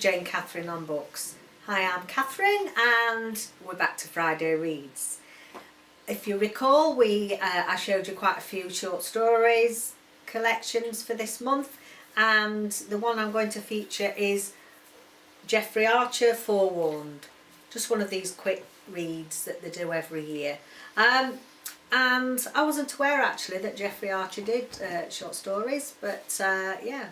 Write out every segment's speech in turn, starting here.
Jane Catherine on Books. Hi, I'm Catherine and we're back to Friday Reads. If you recall, I showed you quite a few short stories collections for this month, and the one I'm going to feature is Jeffrey Archer, Forewarned. Just one of these quick reads that they do every year. And I wasn't aware actually that Jeffrey Archer did short stories, but yeah,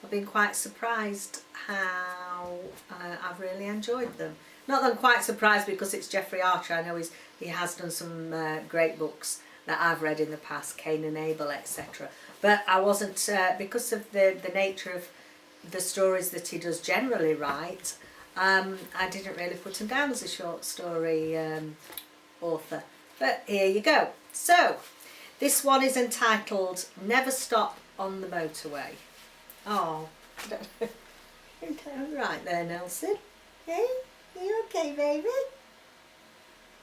I've been quite surprised how I've really enjoyed them. Not that I'm quite surprised because it's Jeffrey Archer. I know he has done some great books that I've read in the past, Cain and Abel, etc. But I wasn't, because of the nature of the stories that he does generally write, I didn't really put him down as a short story author. But here you go. So, this one is entitled Never Stop on the Motorway. Oh, right there, Nelson. Hey, are you okay, baby?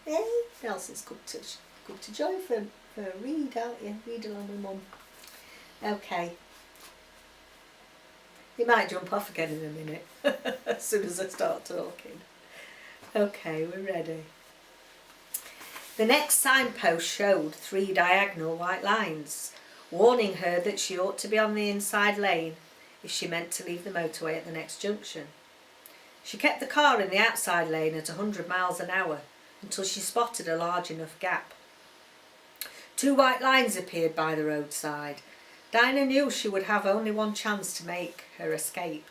Hey, Nelson's come to join for a read, aren't you? Read along with Mum. Okay. He might jump off again in a minute, as soon as I start talking. Okay, we're ready. The next signpost showed 3 diagonal white lines, warning her that she ought to be on the inside lane if she meant to leave the motorway at the next junction. She kept the car in the outside lane at 100 miles an hour until she spotted a large enough gap. 2 white lines appeared by the roadside. Dinah knew she would have only one chance to make her escape.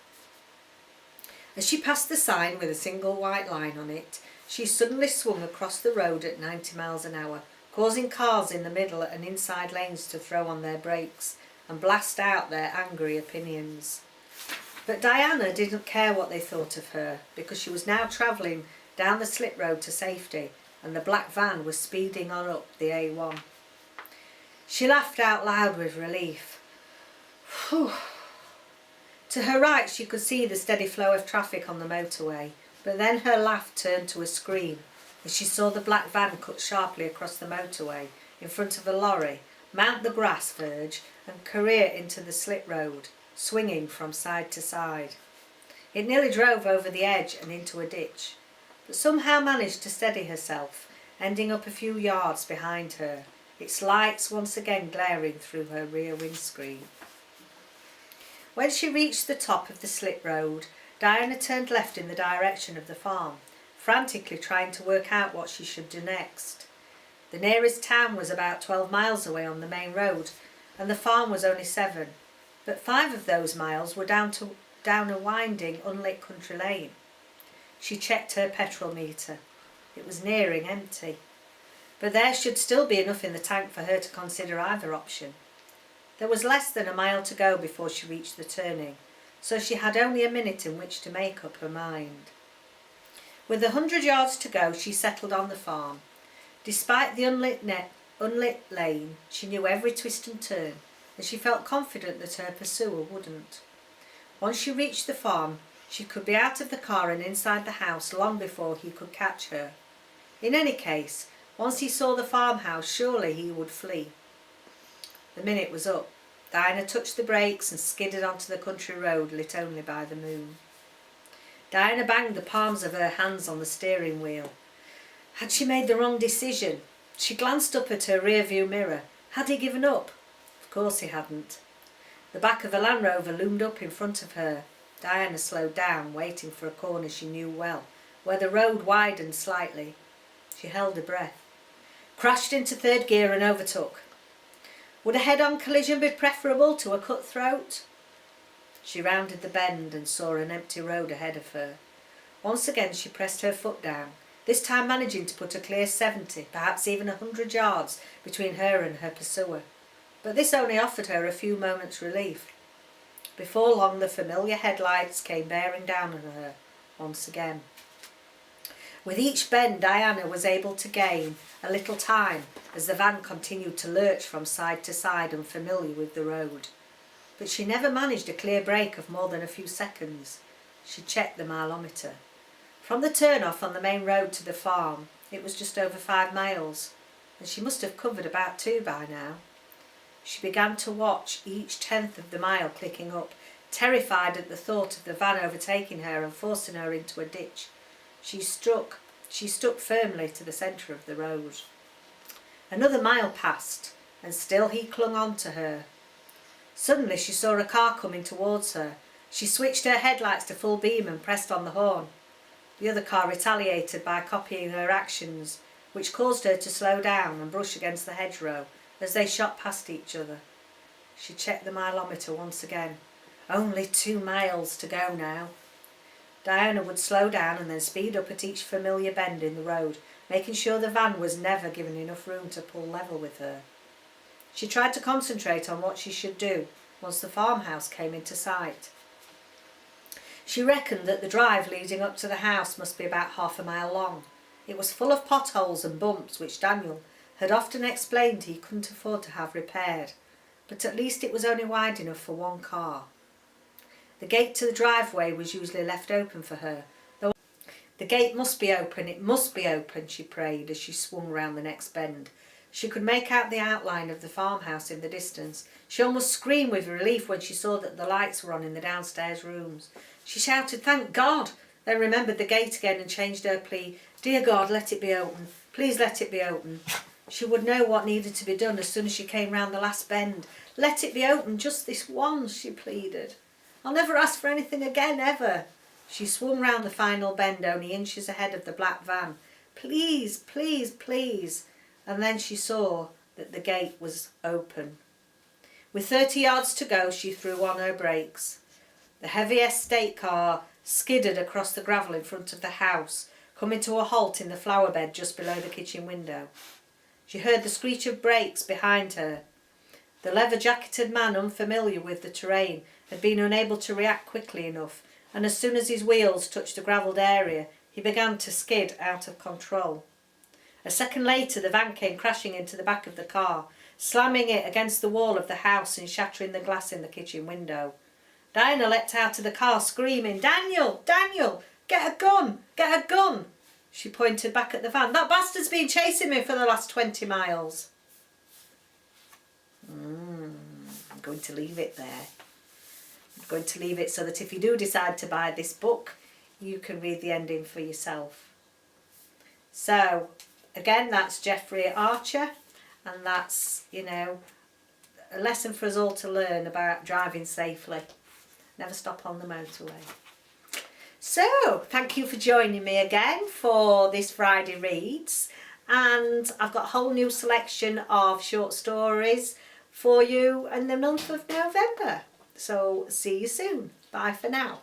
As she passed the sign with a single white line on it, she suddenly swung across the road at 90 miles an hour, causing cars in the middle and inside lanes to throw on their brakes and blast out their angry opinions. But Diana didn't care what they thought of her, because she was now travelling down the slip road to safety and the black van was speeding on up the A1. She laughed out loud with relief. Whew. To her right she could see the steady flow of traffic on the motorway, but then her laugh turned to a scream as she saw the black van cut sharply across the motorway in front of a lorry, mount the grass verge and career into the slip road, swinging from side to side. It nearly drove over the edge and into a ditch, but somehow managed to steady herself, ending up a few yards behind her, its lights once again glaring through her rear windscreen. When she reached the top of the slip road, Diana turned left in the direction of the farm, frantically trying to work out what she should do next. The nearest town was about 12 miles away on the main road, and the farm was only 7, but 5 of those miles were down a winding, unlit country lane. She checked her petrol meter. It was nearing empty, but there should still be enough in the tank for her to consider either option. There was less than a mile to go before she reached the turning, so she had only a minute in which to make up her mind. With 100 yards to go, she settled on the farm. Despite the unlit lane, she knew every twist and turn, and she felt confident that her pursuer wouldn't. Once she reached the farm, she could be out of the car and inside the house long before he could catch her. In any case, once he saw the farmhouse, surely he would flee. The minute was up. Diana touched the brakes and skidded onto the country road lit only by the moon. Diana banged the palms of her hands on the steering wheel. Had she made the wrong decision? She glanced up at her rear-view mirror. Had he given up? Of course he hadn't. The back of a Land Rover loomed up in front of her. Diana slowed down, waiting for a corner she knew well, where the road widened slightly. She held her breath, crashed into 3rd gear and overtook. Would a head-on collision be preferable to a cutthroat? She rounded the bend and saw an empty road ahead of her. Once again she pressed her foot down, this time managing to put a clear 70, perhaps even 100 yards between her and her pursuer. But this only offered her a few moments' relief. Before long the familiar headlights came bearing down on her once again. With each bend Diana was able to gain a little time as the van continued to lurch from side to side, unfamiliar with the road. But she never managed a clear break of more than a few seconds. She checked the mileometer. From the turn-off on the main road to the farm, it was just over 5 miles, and she must have covered about 2 by now. She began to watch each tenth of the mile clicking up, Terrified at the thought of the van overtaking her and forcing her into a ditch, she stuck firmly to the centre of the road. Another mile passed, and still he clung on to her. Suddenly she saw a car coming towards her. She switched her headlights to full beam and pressed on the horn. The other car retaliated by copying her actions, which caused her to slow down and brush against the hedgerow as they shot past each other. She checked the mileometer once again. Only 2 miles to go now. Diana would slow down and then speed up at each familiar bend in the road, making sure the van was never given enough room to pull level with her. She tried to concentrate on what she should do once the farmhouse came into sight. She reckoned that the drive leading up to the house must be about half a mile long. It was full of potholes and bumps which Daniel had often explained he couldn't afford to have repaired, but at least it was only wide enough for one car. The gate to the driveway was usually left open for her. The gate must be open, it must be open, she prayed as she swung round the next bend. She could make out the outline of the farmhouse in the distance. She almost screamed with relief when she saw that the lights were on in the downstairs rooms. She shouted, "Thank God!" then remembered the gate again and changed her plea. "Dear God, let it be open. Please let it be open." She would know what needed to be done as soon as she came round the last bend. "Let it be open just this once," she pleaded. "I'll never ask for anything again, ever." She swung round the final bend only inches ahead of the black van. "Please, please, please." And then she saw that the gate was open. With 30 yards to go, she threw on her brakes. The heavy estate car skidded across the gravel in front of the house, coming to a halt in the flower bed just below the kitchen window. She heard the screech of brakes behind her. The leather-jacketed man, unfamiliar with the terrain, had been unable to react quickly enough, and as soon as his wheels touched the gravelled area, he began to skid out of control. A second later, the van came crashing into the back of the car, slamming it against the wall of the house and shattering the glass in the kitchen window. Diana leapt out of the car, screaming, "Daniel! Daniel! Get a gun! Get a gun!" She pointed back at the van. "That bastard's been chasing me for the last 20 miles. I'm going to leave it there. I'm going to leave it so that if you do decide to buy this book, you can read the ending for yourself. So, again, that's Jeffrey Archer, and that's, a lesson for us all to learn about driving safely. Never stop on the motorway. So, thank you for joining me again for this Friday Reads, and I've got a whole new selection of short stories for you in the month of November. So, see you soon. Bye for now.